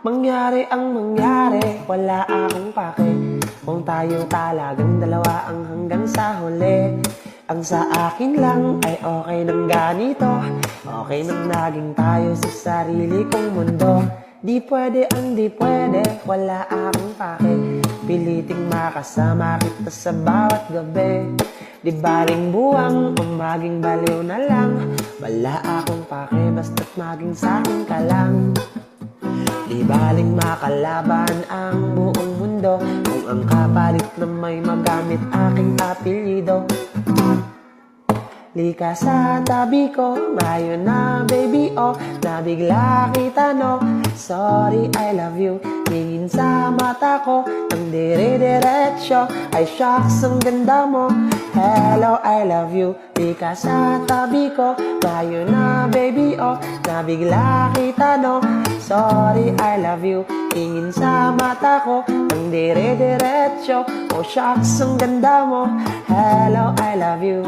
Mangyari ang mangyari, wala akong pake. Kung tayo talagang dalawa ang hanggang sa huli. Ang sa akin lang ay okay nang ganito. Okay nang naging tayo sa sarili kong mundo. Di pwede ang di pwede, wala akong pake. Piliting makasama kita sa bawat gabi. Di baling buwang o maging baliw na lang. Wala akong pake, basta't maging sa'kin ka lang. Di baling makalaban ang buong mundo kung ang kapalit na may magamit aking apelyido. Lika sa tabi ko, ngayon na baby oh, nabigla kita no. Sorry I love you, tingin sa mata ko, ang dire-diretso ay shocks ang ganda mo. Hello I love you, lika sa tabi ko, ngayon na baby oh, nabigla kita no. Sorry I love you, tingin sa mata ko, ang dire-diretso, oh shocks ang ganda mo. Hello I love you.